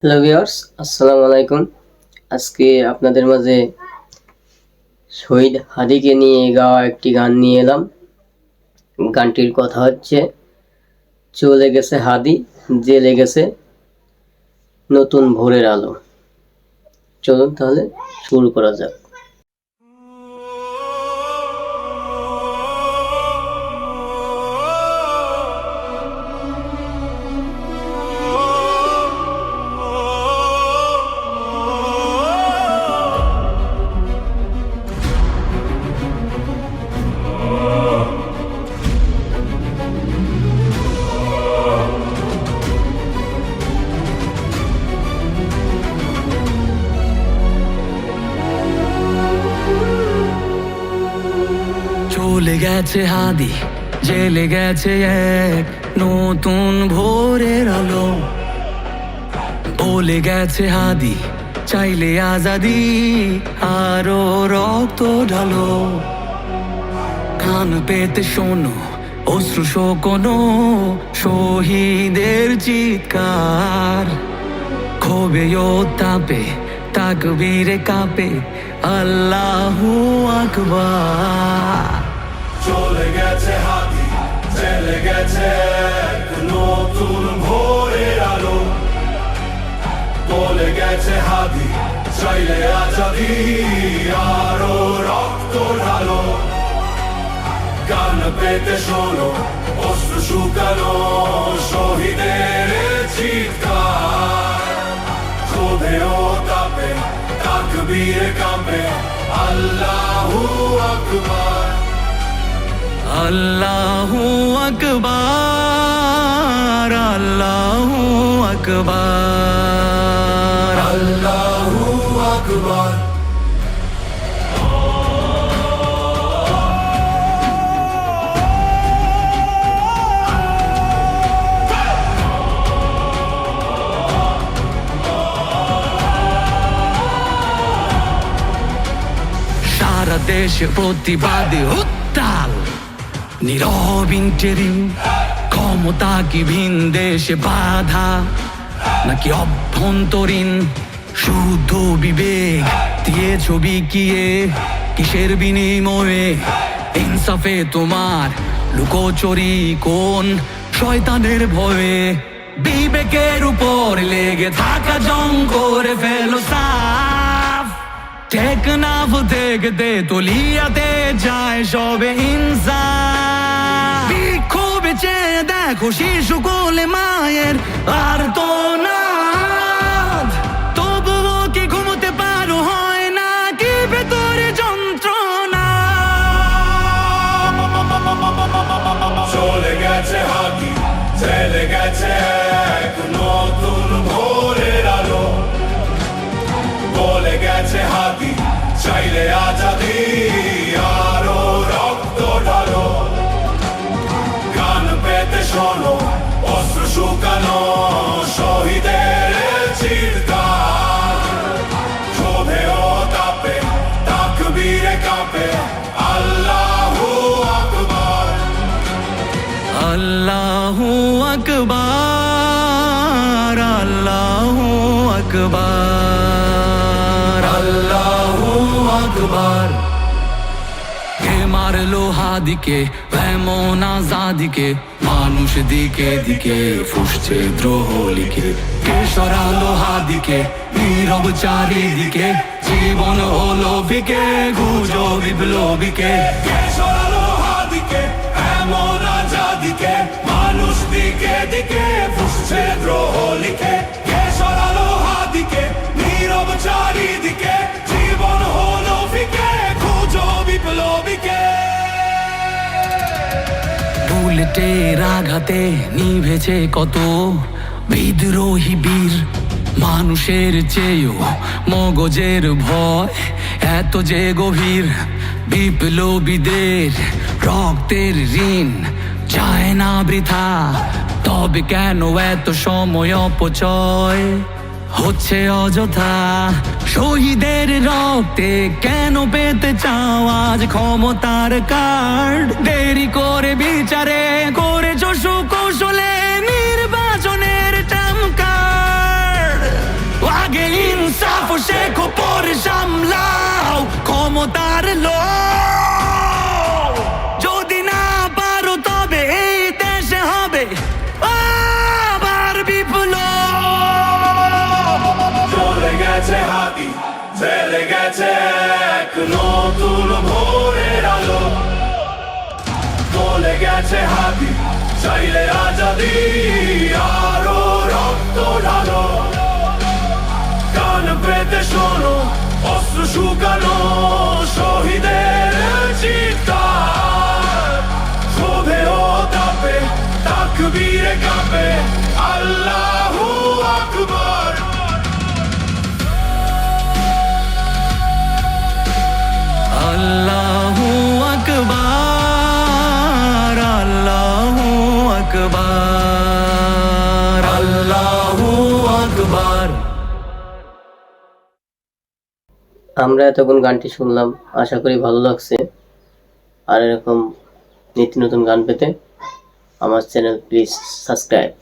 Hello viewers, আসসালামু আলাইকুম। আজকে আপনাদের মাঝে শহীদ হাদিকে নিয়ে গাওয়া একটি গান নিয়ে এলাম। গানটির কথা হচ্ছে, চলে গেছে হাদি, জেলে গেছে নতুন ভোরের আলো। চলুন তাহলে শুরু করা যাক। চলে গেছে হাদি, জেলে গেছে এক নতুন ভোরের আলো। বলে গেছে হাদি, চাইলে আজাদি, আরো রক্ত ঢালো। কান পেতে শোনো অশ্রু শোকনো শহীদের চিৎকার। ক্ষোভে ও তাপে তাকবীরে কাঁপে আল্লাহু আকবার। চলে গেছে হাদি, চলে গেছে এক নতুন ভোরের আলো। বলে গেছে হাদি, চাইলে আজাদি, আরো রক্ত ঢালো। কান পেতে শোনো অশ্রু শুকানো শহীদের চিৎকার। ক্ষোভে ও তাপে তাকবীরে কাঁপে আল্লাহু আকবার। আল্লাহু আকবার, আল্লাহু আকবার, আল্লাহু আকবার। সারা দেশে প্রতিবাদে উত্তাল, নীরব ইন্টারিম। ক্ষমতা কি ভিন দেশে বাধা, নাকি অভ্যন্তরীণ? শুদ্ধ বিবেক দিয়ে ছবি কিয়ে কিসের বিনিময়ে? ইনসাফে তোমার লুকোচুরি কোন শয়তানের ভয়ে? বিবেকের উপর লেগে থাকা জং করে ফেলো সাফ। টেকনাফ দেখতে তলিয়াতে যায় সবে ইনসাফ। বিক্ষোভে চেয়ে দেখো শিশু কোলে মায়ের আর তো নাদ। তবুও কি ঘুমোতে পারো হয় না কি ভেতরে যন্ত্রণা? চলে গেছে হাদি, চলে গেছে এক নতুন ভোরের আলো। বলে গেছে হাদি, চাইলে আজাদি, আরো রক্ত ঢালো। কান পেতে শোনো অশ্রু শুকানো শহীদের চিৎকার। ক্ষোভে ও তাপে তাকবীরে কাঁপে আল্লাহু আকবার। আল্লাহু আকবার, আল্লাহু আকবার, আল্লাহু আকবার। কে মারলো হাদিকে এমন আজাদিকে? মানুষ দিকে দিকে ফুসছে দ্রোহ লিখে। কে সরালো হাদিকে নীরব চারিদিকে? জীবন হলো ফিকে গুজো বিপ্লবীকে। কে সরালো হাদিকে এমন আজাদিকে? মানুষ দিকে দিকে ফুসছে দ্রোহ লিখে। কে সরালো হাদিকে নীরব চারিদিকে? জীবন হলো ফিকে খুঁজো বিপ্লবীকে। বুলেটের আঘাতে নিভেছে কত বিদ্রোহী বীর। মানুষের চেয়েও মগজের ভয় এত যে গভীর। বিপ্লবীদের রক্তের ঋণ চায় না বৃথা, তবে কেন এত সময় অপচয় হচ্ছে অযথা? শহীদের রক্তে কেন পেতে চাও আজ ক্ষমতার কার্ড? দেরি করে বিচারে করেছ সুকৌশলে নির্বাচনের টাম কার্ড। শেখো পরে সামলাও ক্ষমতার লোভ। যদি না পারো তবে এই দেশে হবে আবার বিপ্লব। চলে গেছে হাতি, চলে গেছে এক নতুন ভোরের আলো। চলে গেছে হাতি, চাইলে আজাদি আরো রক্ত ঢালো। কান পেতে শোনো, অস্ত্র শুকানো শহীদের চিৎকার। ক্ষোভে ও তাপে, তাকবীরে কাঁপে আল্লাহু আকবার। আল্লাহু আকবার, আল্লাহু আকবার, আল্লাহু আকবার। আমরা এতক্ষণ গানটি শুনলাম, আশা করি ভালো লাগছে। আর এরকম নিত্য নতুন গান পেতে আমার চ্যানেল প্লিজ সাবস্ক্রাইব।